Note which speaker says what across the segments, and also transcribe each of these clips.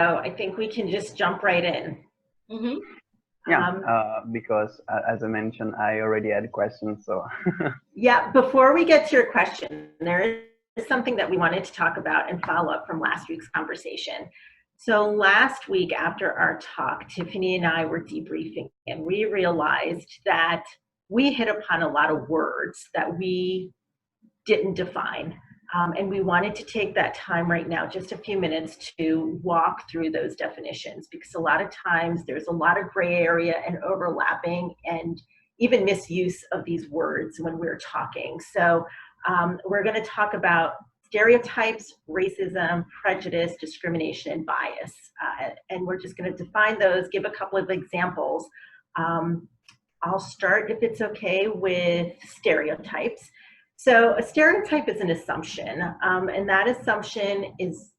Speaker 1: I think we can just jump right in.
Speaker 2: Mm-hmm.
Speaker 3: Because as I mentioned, I already had questions. So
Speaker 1: yeah, before we get to your question, there is something that we wanted to talk about and follow up from last week's conversation. So last week after our talk, Tiffany and I were debriefing, and we realized that we hit upon a lot of words that we didn't define. And we wanted to take that time right now, just a few minutes, to walk through those definitions, because a lot of times there's a lot of gray area and overlapping and even misuse of these words when we're talking. So we're going to talk about stereotypes, racism, prejudice, discrimination, and bias. And we're just going to define those, give a couple of examples. I'll start, if it's okay, with stereotypes. So a stereotype is an assumption, and that assumption is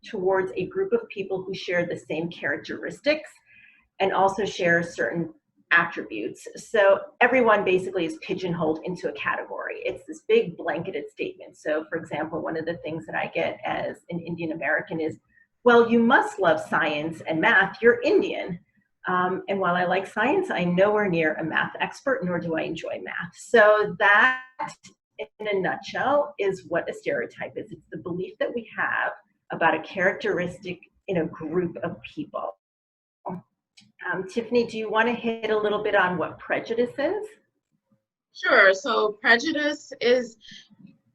Speaker 1: towards a group of people who share the same characteristics and also share certain attributes. So everyone basically is pigeonholed into a category. It's this big blanketed statement. So for example, one of the things that I get as an Indian American is, well, you must love science and math, you're Indian. And while I like science, I'm nowhere near a math expert, nor do I enjoy math. So that, in a nutshell, is what a stereotype is. It's the belief that we have about a characteristic in a group of people. Tiffany, do you want to hit a little bit on what prejudice is?
Speaker 2: Sure. So prejudice is,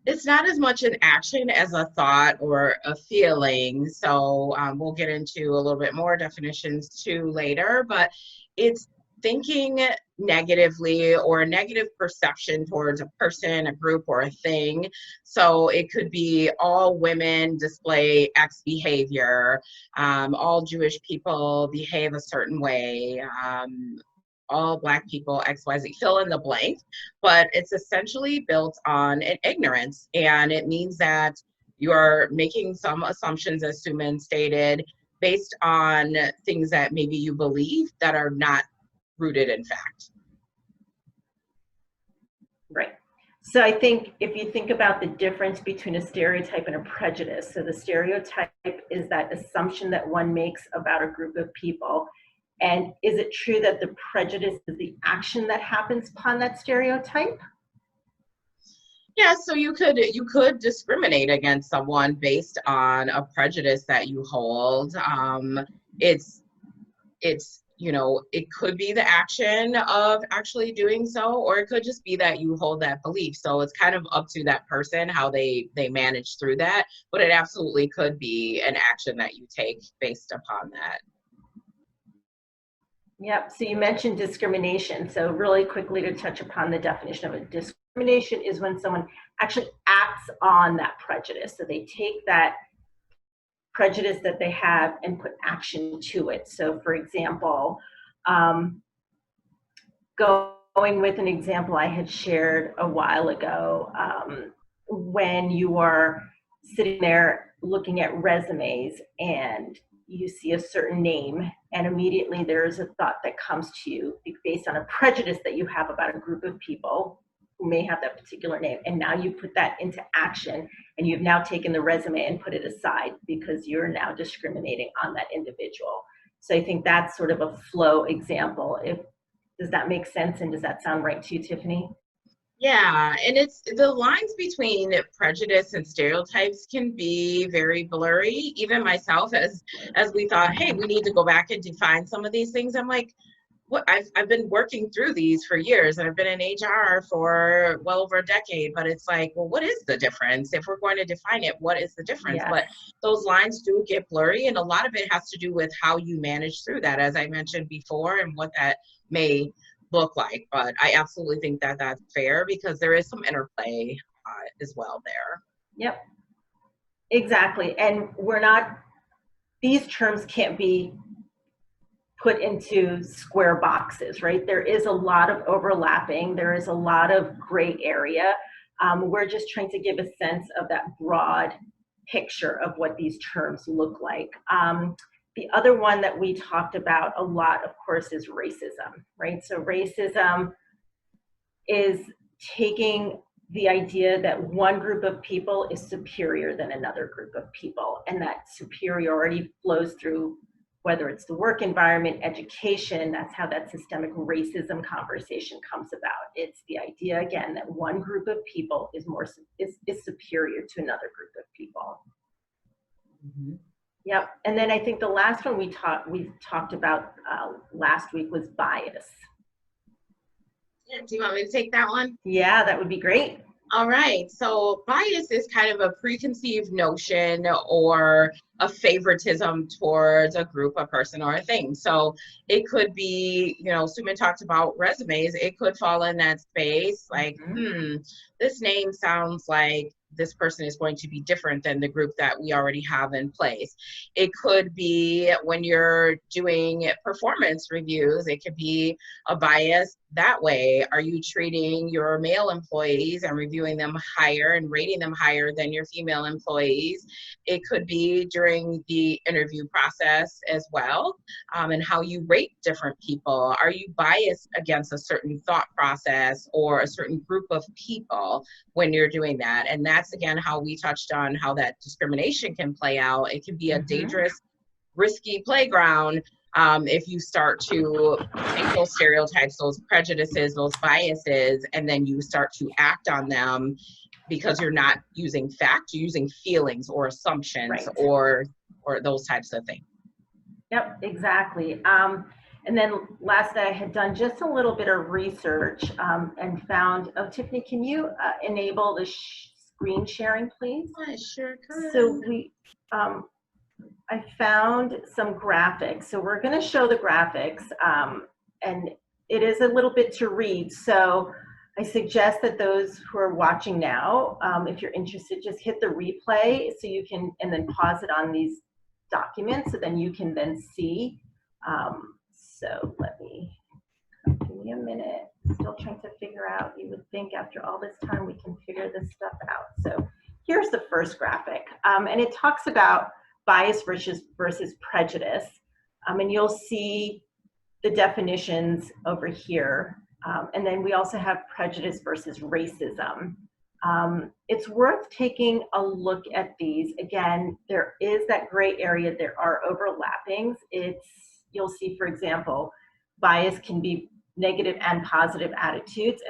Speaker 2: it's not as much an action as a thought or a feeling. So we'll get into a little bit more definitions too later, but it's thinking negatively or a negative perception towards a person, a group, or a thing. So it could be all women display X behavior, all Jewish people behave a certain way, all Black people, XYZ, fill in the blank. But it's essentially built on an ignorance. And it means that you are making some assumptions, as Suman stated, based on things that maybe you believe that are not rooted in fact.
Speaker 1: Right. So I think if you think about the difference between a stereotype and a prejudice, so the stereotype is that assumption that one makes about a group of people. And is it true that the prejudice is the action that happens upon that stereotype?
Speaker 2: Yeah, so you could discriminate against someone based on a prejudice that you hold. It's you know, it could be the action of actually doing so, or it could just be that you hold that belief. So it's kind of up to that person how they manage through that, but it absolutely could be an action that you take based upon that.
Speaker 1: Yep, so you mentioned discrimination. So really quickly to touch upon the definition of it, discrimination is when someone actually acts on that prejudice. So they take that prejudice that they have and put action to it. So for example, going with an example I had shared a while ago, when you are sitting there looking at resumes and you see a certain name and immediately there's a thought that comes to you based on a prejudice that you have about a group of people who may have that particular name, and now you put that into action and you've now taken the resume and put it aside because you're now discriminating on that individual. So I think that's sort of a flow example. Does that make sense, and does that sound right to you, Tiffany?
Speaker 2: Yeah, and it's the lines between prejudice and stereotypes can be very blurry. Even myself, as we thought, hey, we need to go back and define some of these things. I'm like, what? I've been working through these for years, and I've been in HR for well over a decade. But it's like, well, what is the difference? If we're going to define it, what is the difference?
Speaker 1: Yes.
Speaker 2: But those lines do get blurry, and a lot of it has to do with how you manage through that, as I mentioned before, and what that may look like. But I absolutely think that that's fair because there is some interplay as well there.
Speaker 1: Yep, exactly. And these terms can't be put into square boxes, right? There is a lot of overlapping. There is a lot of gray area. We're just trying to give a sense of that broad picture of what these terms look like. The other one that we talked about a lot, of course, is racism, right? So racism is taking the idea that one group of people is superior than another group of people, and that superiority flows through whether it's the work environment, education. That's how that systemic racism conversation comes about. It's the idea, again, that one group of people is superior to another group of people.
Speaker 2: Mm-hmm.
Speaker 1: Yep. And then I think the last one we talked about last week was bias.
Speaker 2: Do you want me to take that one?
Speaker 1: Yeah, that would be great.
Speaker 2: All right. So bias is kind of a preconceived notion or a favoritism towards a group, a person, or a thing. So it could be, Suman talked about resumes. It could fall in that space like, this name sounds like this person is going to be different than the group that we already have in place. It could be when you're doing performance reviews, it could be a bias that way. Are you treating your male employees and reviewing them higher and rating them higher than your female employees? It could be during the interview process as well, and how you rate different people. Are you biased against a certain thought process or a certain group of people when you're doing that? And that's, again, how we touched on how that discrimination can play out. It can be a dangerous, risky playground if you start to take those stereotypes, those prejudices, those biases, and then you start to act on them because you're not using fact, you're using feelings or assumptions or those types of things.
Speaker 1: Yep, exactly. And then last night I had done just a little bit of research and found, Tiffany, can you enable the screen sharing, please?
Speaker 2: I sure could.
Speaker 1: So I found some graphics. So we're going to show the graphics, and it is a little bit to read. So I suggest that those who are watching now, if you're interested, just hit the replay so you can, and then pause it on these documents so then you can then see. So give me a minute. Still trying to figure out, you would think after all this time we can figure this stuff out. So here's the first graphic, and it talks about bias versus prejudice. And you'll see the definitions over here. And then we also have prejudice versus racism. It's worth taking a look at these. Again, there is that gray area. There are overlappings. You'll see, for example, bias can be negative and positive attitudes,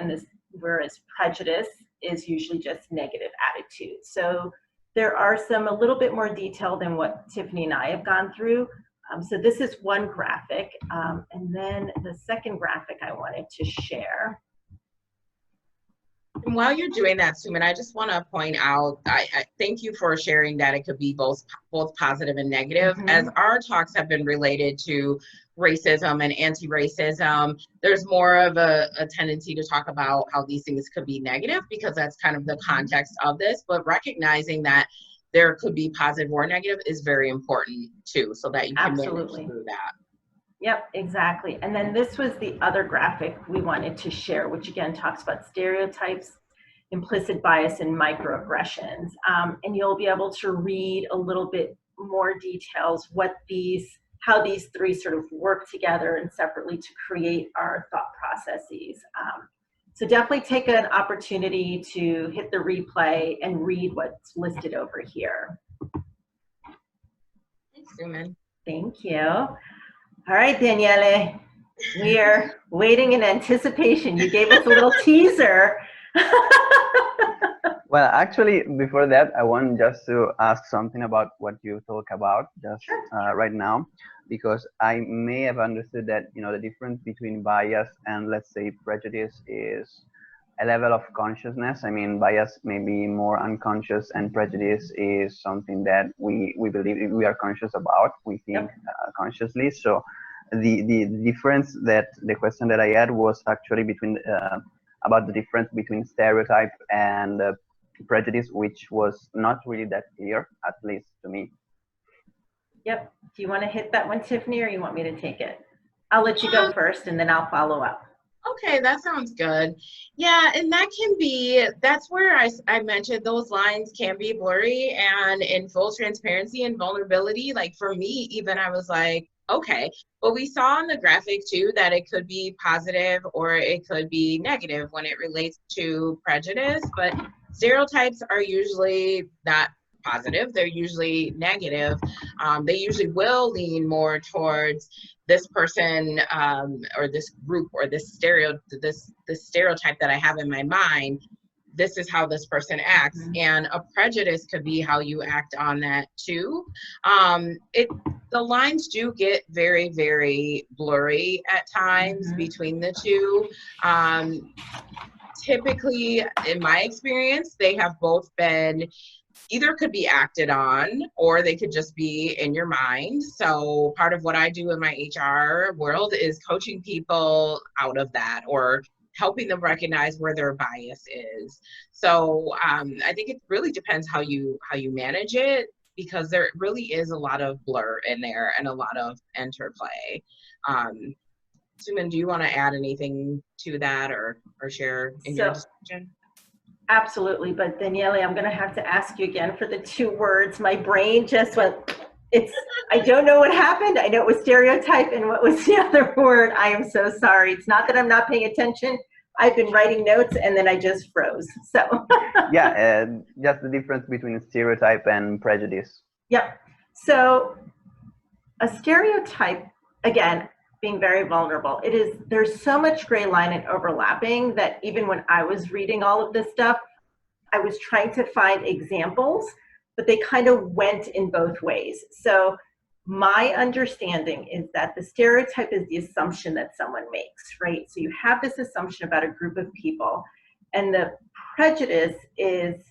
Speaker 1: whereas prejudice is usually just negative attitudes. So there are some a little bit more detail than what Tiffany and I have gone through. So this is one graphic. And then the second graphic I wanted to share.
Speaker 2: And while you're doing that, Suman, I just want to point out, I thank you for sharing that it could be both positive and negative. As our talks have been related to racism and anti-racism, there's more of a tendency to talk about how these things could be negative because that's kind of the context of this, but recognizing that there could be positive or negative is very important too, so that you can manage through that.
Speaker 1: Yep, exactly. And then this was the other graphic we wanted to share, which again talks about stereotypes, implicit bias, and microaggressions. And you'll be able to read a little bit more details how these three sort of work together and separately to create our thought processes. So definitely take an opportunity to hit the replay and read what's listed over here.
Speaker 2: Thanks, Suman.
Speaker 1: Thank you. All right, Daniele, we are waiting in anticipation. You gave us a little teaser.
Speaker 3: Well, actually, before that, I want just to ask something about what you talk about just right now, because I may have understood that, the difference between bias and, let's say, prejudice is a level of consciousness. I mean, bias may be more unconscious, and prejudice is something that we believe we are conscious about. We think consciously. So the difference, that the question that I had was actually between about the difference between stereotype and prejudice, which was not really that clear, at least to me.
Speaker 1: Yep. Do you want to hit that one, Tiffany, or you want me to take it? I'll let you go first and then I'll follow up.
Speaker 2: Okay, that sounds good. Yeah, and that's where I mentioned those lines can be blurry, and in full transparency and vulnerability, like for me, even I was like, okay, but we saw on the graphic too that it could be positive or it could be negative when it relates to prejudice, but stereotypes are usually not positive, they're usually negative. They usually will lean more towards this person or this group or this stereotype that I have in my mind. This is how this person acts, and a prejudice could be how you act on that too. The lines do get very, very blurry at times between the two. Typically, in my experience, they have both been either could be acted on or they could just be in your mind. So part of what I do in my HR world is coaching people out of that or helping them recognize where their bias is. So I think it really depends how you manage it, because there really is a lot of blur in there and a lot of interplay. Suman, do you want to add anything to that or share in your discussion?
Speaker 1: Absolutely, but Daniele, I'm going to have to ask you again for the two words. My brain just went, I don't know what happened. I know it was stereotype, and what was the other word? I am so sorry. It's not that I'm not paying attention. I've been writing notes and then I just froze, so.
Speaker 3: Yeah, just the difference between stereotype and prejudice.
Speaker 1: Yep, so a stereotype, again, being very vulnerable, there's so much gray line and overlapping that even when I was reading all of this stuff, I was trying to find examples, but they kind of went in both ways. So my understanding is that the stereotype is the assumption that someone makes, right? So you have this assumption about a group of people, and the prejudice is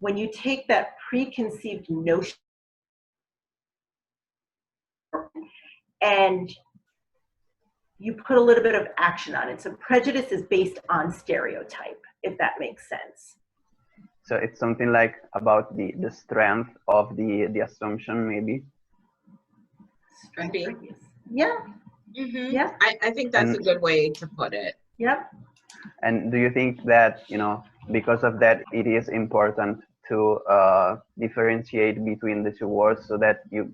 Speaker 1: when you take that preconceived notion and you put a little bit of action on it. So prejudice is based on stereotype, if that makes sense.
Speaker 3: So it's something like about the strength of the assumption, maybe.
Speaker 1: Strength. Yeah. Yeah.
Speaker 2: I think that's a good way to put it.
Speaker 1: Yep.
Speaker 3: And do you think that, because of that, it is important to differentiate between the two words so that you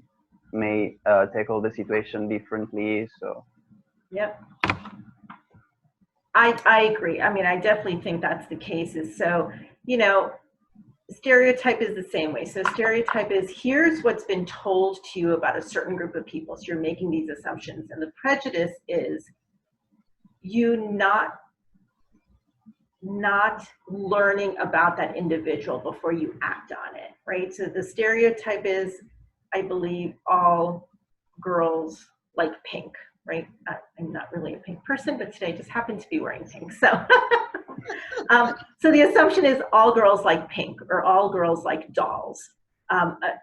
Speaker 3: may tackle the situation differently? So.
Speaker 1: Yep. I agree. I mean, I definitely think that's the case. So, stereotype is the same way. So stereotype is, here's what's been told to you about a certain group of people. So you're making these assumptions. And the prejudice is you not learning about that individual before you act on it, right? So the stereotype is, I believe, all girls like pink, right? I'm not really a pink person, but today I just happen to be wearing pink. So, so the assumption is all girls like pink or all girls like dolls.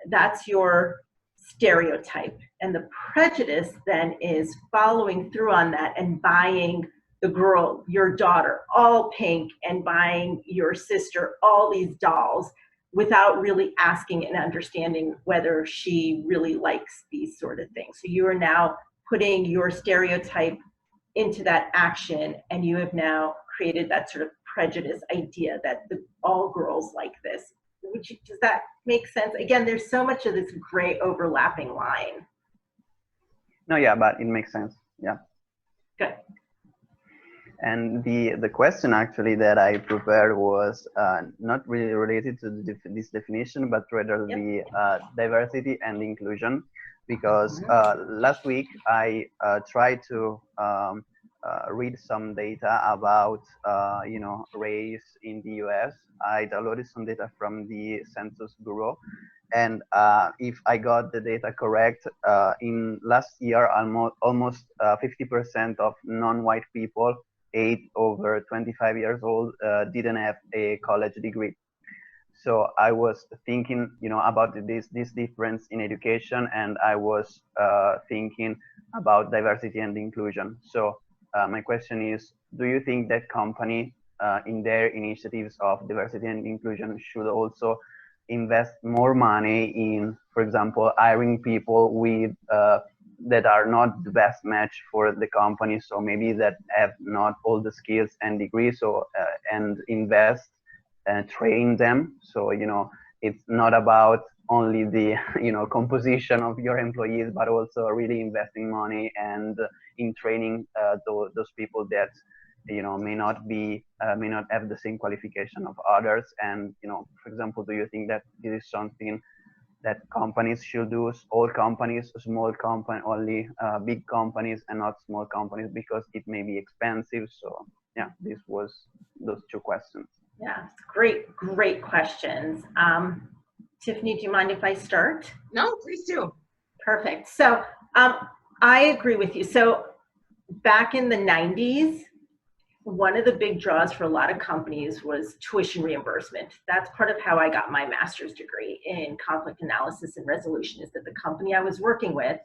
Speaker 1: That's your stereotype. And the prejudice then is following through on that and buying the girl, your daughter, all pink, and buying your sister all these dolls without really asking and understanding whether she really likes these sort of things. So you are now putting your stereotype into that action, and you have now created that sort of prejudice idea that all girls like this. Does that make sense? Again, there's so much of this gray overlapping line.
Speaker 3: No, yeah, but it makes sense. Yeah.
Speaker 1: Good.
Speaker 3: And the question actually that I prepared was not really related to this definition, but rather the diversity and inclusion, because last week I tried to read some data about race in the US. I downloaded some data from the Census Bureau, and if I got the data correct, in last year almost 50% of non-white people age over 25 years old didn't have a college degree. So I was thinking, about this difference in education, and I was thinking about diversity and inclusion. So my question is, do you think that company in their initiatives of diversity and inclusion should also invest more money in, for example, hiring people with that are not the best match for the company. So maybe that have not all the skills and degrees. So and invest and train them. So it's not about only the composition of your employees, but also really investing money and in training those people that may not have the same qualification of others. And for example, do you think that this is something that companies should do, all companies, small company, only big companies and not small companies, because it may be expensive? So yeah, this was those two questions.
Speaker 1: Yeah, great questions. Tiffany, do you mind if I start?
Speaker 2: No, please do.
Speaker 1: Perfect. So I agree with you. So back in the 90s, one of the big draws for a lot of companies was tuition reimbursement. That's part of how I got my master's degree in conflict analysis and resolution, is that the company I was working with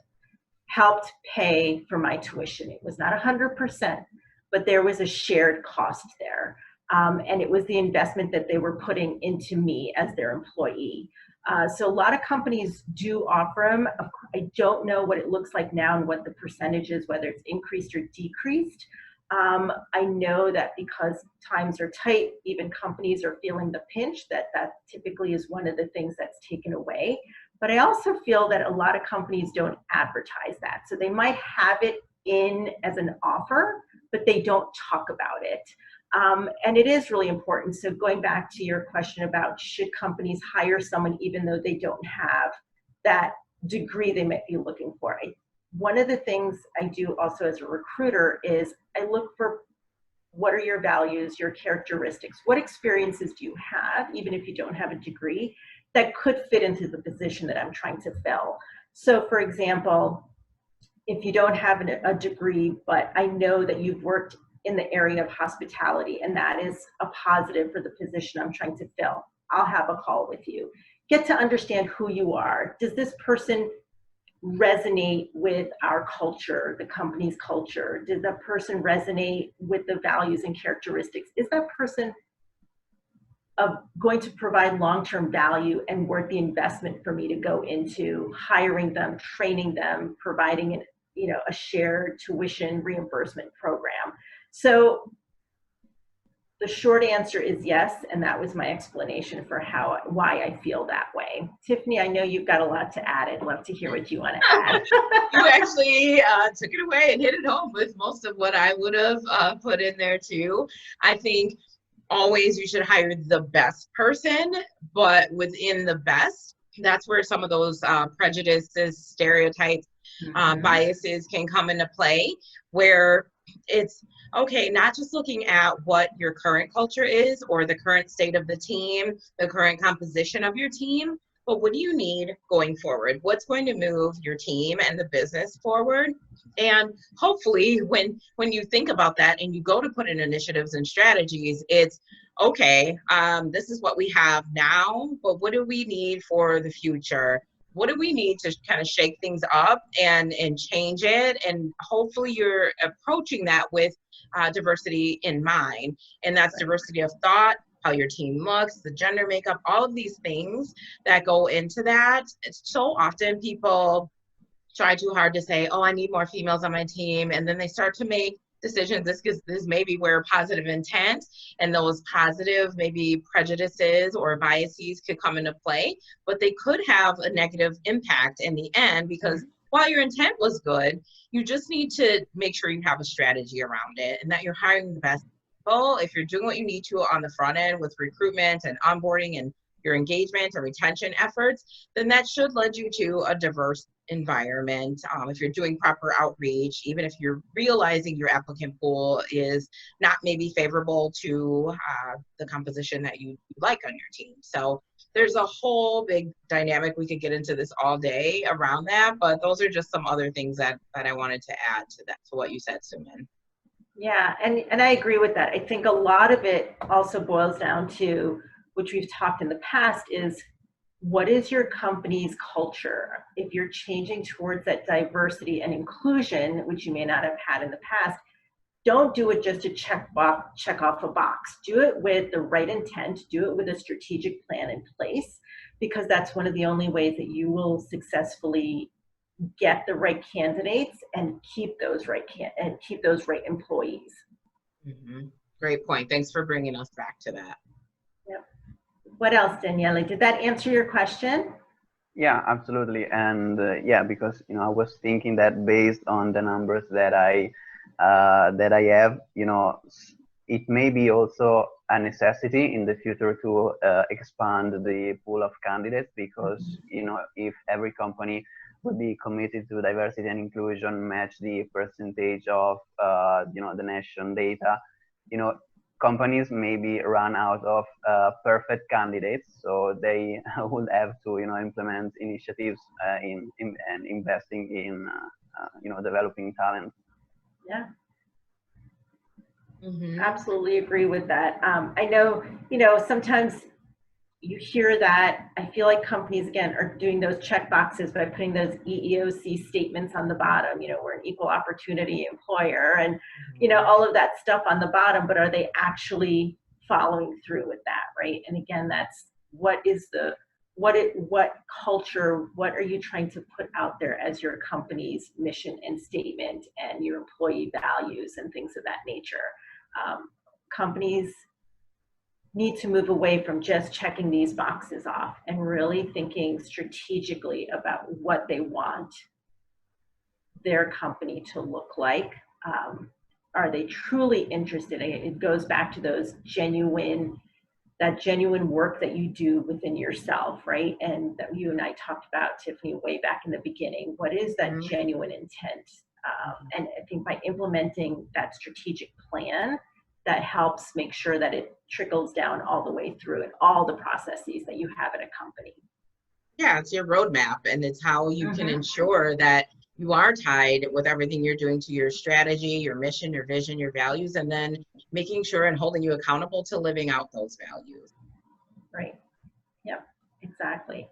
Speaker 1: helped pay for my tuition. It was not 100%, but there was a shared cost there. And it was the investment that they were putting into me as their employee. So a lot of companies do offer them. I don't know what it looks like now and what the percentage is, whether it's increased or decreased. I know that because times are tight, even companies are feeling the pinch, that typically is one of the things that's taken away. But I also feel that a lot of companies don't advertise that. So they might have it in as an offer, but they don't talk about it. And it is really important. So going back to your question about should companies hire someone even though they don't have that degree they might be looking for, one of the things I do also as a recruiter is I look for what are your values, your characteristics, what experiences do you have, even if you don't have a degree, that could fit into the position that I'm trying to fill. So for example, if you don't have a degree, but I know that you've worked in the area of hospitality and that is a positive for the position I'm trying to fill, I'll have a call with you. Get to understand who you are. Does this person resonate with our culture, the company's culture? Did that person resonate with the values and characteristics? Is that person going to provide long-term value and worth the investment for me to go into hiring them, training them, providing a shared tuition reimbursement program? So the short answer is yes, and that was my explanation for why I feel that way. Tiffany, I know you've got a lot to add. I'd love to hear what you want to add.
Speaker 2: You actually took it away and hit it home with most of what I would have put in there too. I think always you should hire the best person, but within the best, that's where some of those prejudices, stereotypes, biases can come into play, where it's okay, not just looking at what your current culture is or the current state of the team, the current composition of your team, but what do you need going forward? What's going to move your team and the business forward? And hopefully when you think about that and you go to put in initiatives and strategies, it's okay, this is what we have now, but what do we need for the future? What do we need to kind of shake things up and change it? And hopefully you're approaching that with diversity in mind. And that's diversity of thought, how your team looks, the gender makeup, all of these things that go into that. It's so often people try too hard to say, oh, I need more females on my team. And then they start to make decisions. This may be where positive intent and those positive maybe prejudices or biases could come into play, but they could have a negative impact in the end, because while your intent was good, you just need to make sure you have a strategy around it and that you're hiring the best people. If you're doing what you need to on the front end with recruitment and onboarding and your engagement and retention efforts, then that should lead you to a diverse environment. If you're doing proper outreach, even if you're realizing your applicant pool is not maybe favorable to the composition that you like on your team. So there's a whole big dynamic. We could get into this all day around that, but those are just some other things that I wanted to add to that, to what you said, Suman.
Speaker 1: Yeah, and I agree with that. I think a lot of it also boils down to, which we've talked in the past, is what is your company's culture? If you're changing towards that diversity and inclusion, which you may not have had in the past, don't do it just to check off a box. Do it with the right intent, do it with a strategic plan in place, because that's one of the only ways that you will successfully get the right candidates and keep those right employees.
Speaker 2: Mm-hmm. Great point. Thanks for bringing us back to that.
Speaker 1: Yep. What else, Daniele? Did that answer your question?
Speaker 3: Yeah, absolutely. And yeah, because I was thinking that based on the numbers that I have, it may be also a necessity in the future to expand the pool of candidates, because if every company would be committed to diversity and inclusion, match the percentage of the nation data, companies maybe run out of perfect candidates, so they would have to implement initiatives and investing in developing talent.
Speaker 1: Yeah.
Speaker 2: Mm-hmm.
Speaker 1: Absolutely agree with that. I know, sometimes you hear that. I feel like companies, again, are doing those check boxes by putting those EEOC statements on the bottom. We're an equal opportunity employer and, all of that stuff on the bottom, but are they actually following through with that, right? And again, that's what culture, what are you trying to put out there as your company's mission and statement and your employee values and things of that nature. Companies need to move away from just checking these boxes off and really thinking strategically about what they want their company to look like. Are they truly interested? It goes back to that genuine work that you do within yourself, right? And that you and I talked about, Tiffany, way back in the beginning. What is that genuine intent? And I think by implementing that strategic plan, that helps make sure that it trickles down all the way through in all the processes that you have at a company.
Speaker 2: Yeah, it's your roadmap, and it's how you can ensure that you are tied with everything you're doing to your strategy, your mission, your vision, your values, and then making sure and holding you accountable to living out those values.
Speaker 1: Right. Yep, exactly.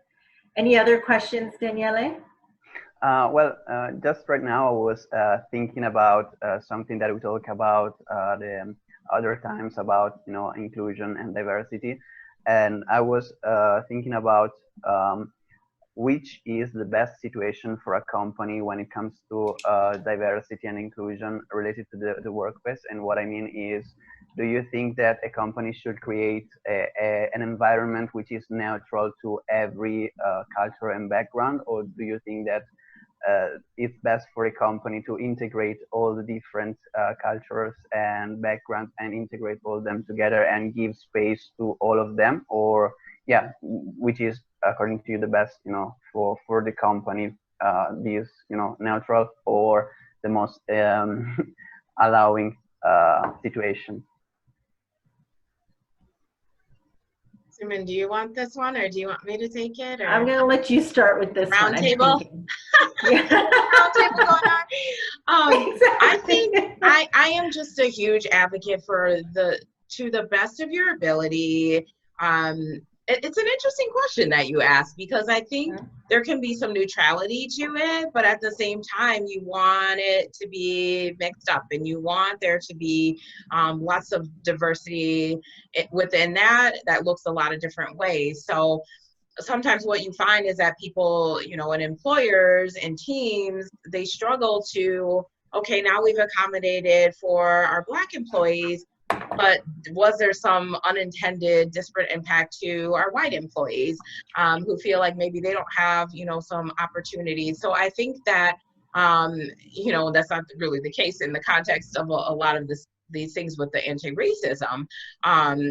Speaker 1: Any other questions, Daniele?
Speaker 3: Well, just right now I was thinking about something that we talk about the other times about inclusion and diversity, and I was thinking about which is the best situation for a company when it comes to diversity and inclusion related to the workplace. And what I mean is, do you think that a company should create an environment which is neutral to every culture and background, or do you think that it's best for a company to integrate all the different cultures and backgrounds and integrate all of them together and give space to all of them? Or yeah, which is according to you the best for the company, this neutral or the most allowing situation?
Speaker 2: Suman, do you want this one, or do you want me to take it? Or
Speaker 1: I'm going to let you start with this
Speaker 2: round
Speaker 1: one.
Speaker 2: table.
Speaker 1: Yeah.
Speaker 2: Round table going on.
Speaker 1: Exactly.
Speaker 2: I think I am just a huge advocate for to the best of your ability. It's an interesting question that you asked, because I think there can be some neutrality to it, but at the same time, you want it to be mixed up, and you want there to be lots of diversity within that looks a lot of different ways. So sometimes what you find is that people, and employers and teams, they struggle to, okay, now we've accommodated for our Black employees, but was there some unintended disparate impact to our white employees who feel like maybe they don't have, some opportunities? So I think that, that's not really the case in the context of a lot of these things with the anti-racism,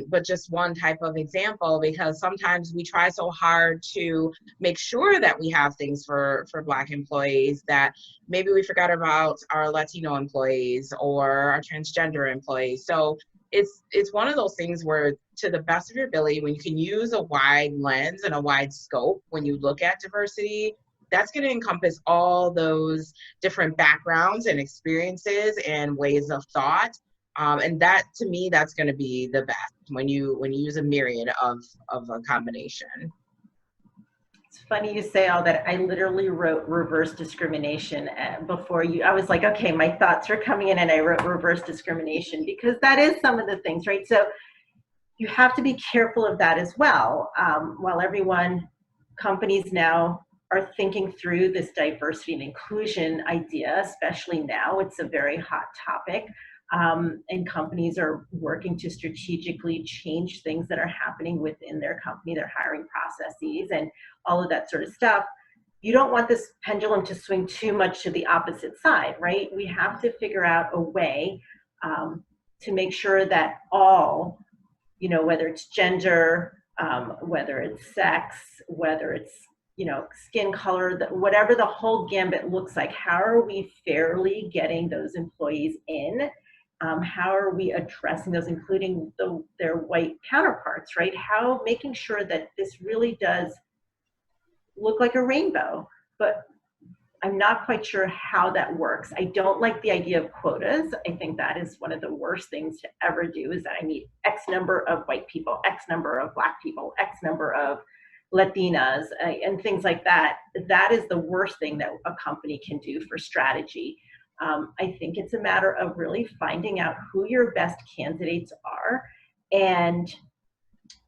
Speaker 2: but just one type of example, because sometimes we try so hard to make sure that we have things for Black employees that maybe we forgot about our Latino employees or our transgender employees. So it's one of those things where, to the best of your ability, when you can use a wide lens and a wide scope when you look at diversity, that's going to encompass all those different backgrounds and experiences and ways of thought. And that, to me, that's going to be the best when you use a myriad of a combination.
Speaker 1: It's funny you say all that. I literally wrote reverse discrimination before you. I was like, okay, my thoughts are coming in, and I wrote reverse discrimination because that is some of the things, right? So you have to be careful of that as well. While companies now are thinking through this diversity and inclusion idea, especially now, it's a very hot topic. And companies are working to strategically change things that are happening within their company, their hiring processes, and all of that sort of stuff. You don't want this pendulum to swing too much to the opposite side, right? We have to figure out a way to make sure that all, whether it's gender, whether it's sex, whether it's, skin color, whatever the whole gambit looks like, how are we fairly getting those employees in? How are we addressing those, including their white counterparts, right? How making sure that this really does look like a rainbow, but I'm not quite sure how that works. I don't like the idea of quotas. I think that is one of the worst things to ever do, is that I need X number of white people, X number of Black people, X number of Latinas, and things like that. That is the worst thing that a company can do for strategy. I think it's a matter of really finding out who your best candidates are and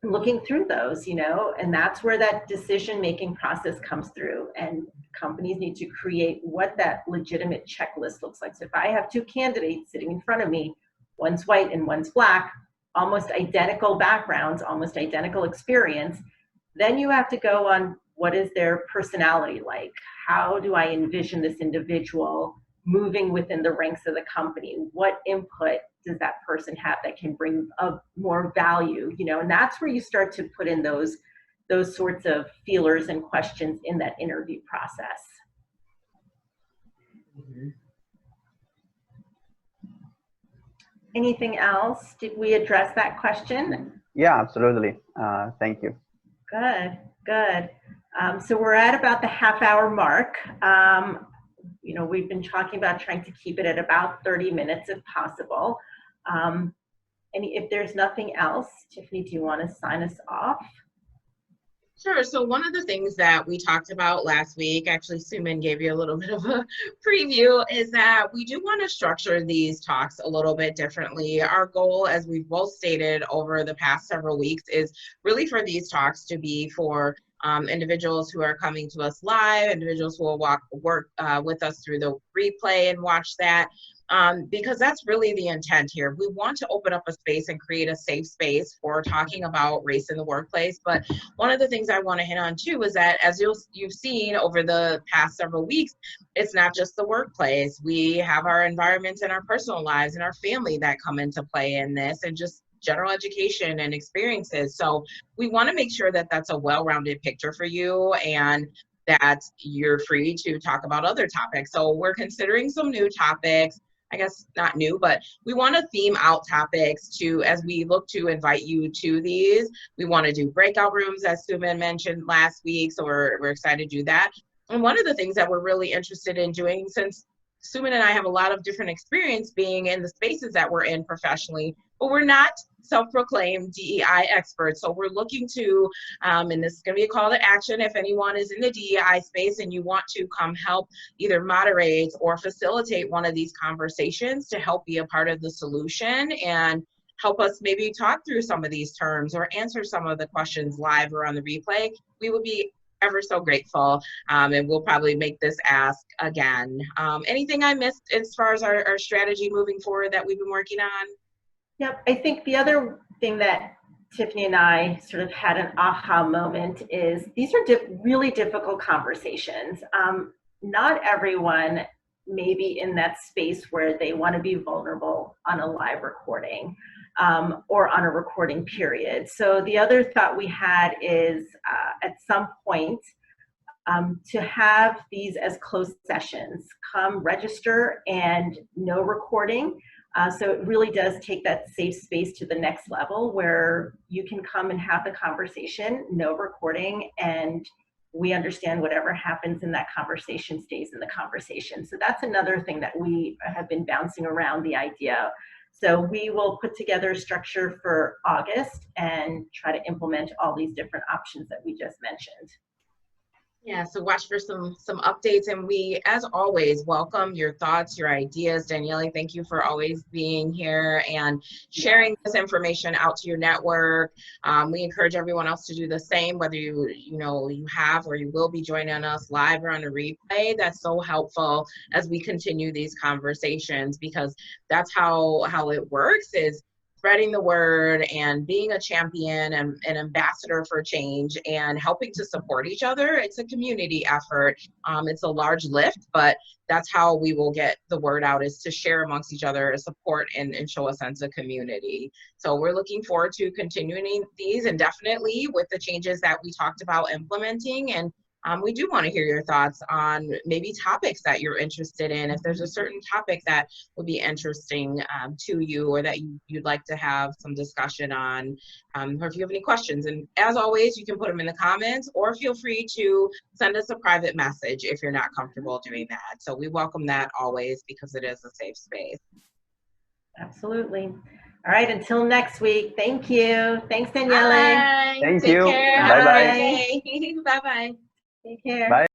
Speaker 1: looking through those, and that's where that decision-making process comes through. And companies need to create what that legitimate checklist looks like. So if I have two candidates sitting in front of me, one's white and one's Black, almost identical backgrounds, almost identical experience, then you have to go on, what is their personality like? How do I envision this individual moving within the ranks of the company? What input does that person have that can bring more value? And that's where you start to put in those sorts of feelers and questions in that interview process.
Speaker 2: Mm-hmm.
Speaker 1: Anything else? Did we address that question?
Speaker 3: Yeah, absolutely. Thank you.
Speaker 1: Good. So we're at about the half-hour mark. We've been talking about trying to keep it at about 30 minutes if possible. And if there's nothing else, Tiffany, do you want to sign us off?
Speaker 2: Sure. So one of the things that we talked about last week, actually Suman gave you a little bit of a preview, is that we do want to structure these talks a little bit differently. Our goal, as we've both stated over the past several weeks, is really for these talks to be for individuals who are coming to us live, individuals who will work with us through the replay and watch that. Because that's really the intent here. We want to open up a space and create a safe space for talking about race in the workplace. But one of the things I want to hit on too is that, as you've seen over the past several weeks, it's not just the workplace. We have our environments and our personal lives and our family that come into play in this, and just general education and experiences. So we want to make sure that that's a well-rounded picture for you, and that you're free to talk about other topics. So we're considering some new topics. I guess not new, but we want to theme out topics as we look to invite you to these. We want to do breakout rooms, as Suman mentioned last week, so we're excited to do that. And one of the things that we're really interested in doing, since Suman and I have a lot of different experience being in the spaces that we're in professionally, but we're not self-proclaimed DEI experts. So we're looking to, and this is going to be a call to action, if anyone is in the DEI space and you want to come help either moderate or facilitate one of these conversations to help be a part of the solution and help us maybe talk through some of these terms or answer some of the questions live or on the replay, we would be ever so grateful, and we'll probably make this ask again. Anything I missed as far as our strategy moving forward that we've been working on?
Speaker 1: Yep, I think the other thing that Tiffany and I sort of had an aha moment is these are really difficult conversations. Not everyone may be in that space where they want to be vulnerable on a live recording or on a recording period. So the other thought we had is at some point to have these as closed sessions. Come register and no recording. So it really does take that safe space to the next level where you can come and have the conversation, no recording, and we understand whatever happens in that conversation stays in the conversation. So that's another thing that we have been bouncing around the idea. So we will put together a structure for August and try to implement all these different options that we just mentioned.
Speaker 2: Yeah, so watch for some updates, and we, as always, welcome your thoughts, your ideas. Daniele, thank you for always being here and sharing this information out to your network. We encourage everyone else to do the same, whether you have or you will be joining us live or on a replay. That's so helpful as we continue these conversations, because that's how it works, is spreading the word and being a champion and an ambassador for change and helping to support each other. It's a community effort. It's a large lift, but that's how we will get the word out, is to share amongst each other, support, and show a sense of community. So we're looking forward to continuing these, and definitely with the changes that we talked about implementing. And we do want to hear your thoughts on maybe topics that you're interested in. If there's a certain topic that would be interesting to you, or that you'd like to have some discussion on, or if you have any questions. And as always, you can put them in the comments, or feel free to send us a private message if you're not comfortable doing that. So we welcome that always, because it is a safe space.
Speaker 1: Absolutely. All right, until next week. Thank you. Thanks, Daniele.
Speaker 2: Bye.
Speaker 3: Thank
Speaker 2: Take
Speaker 3: you.
Speaker 2: care.
Speaker 3: Bye-bye.
Speaker 2: Have a good day. Bye-bye.
Speaker 1: Take care.
Speaker 3: Bye.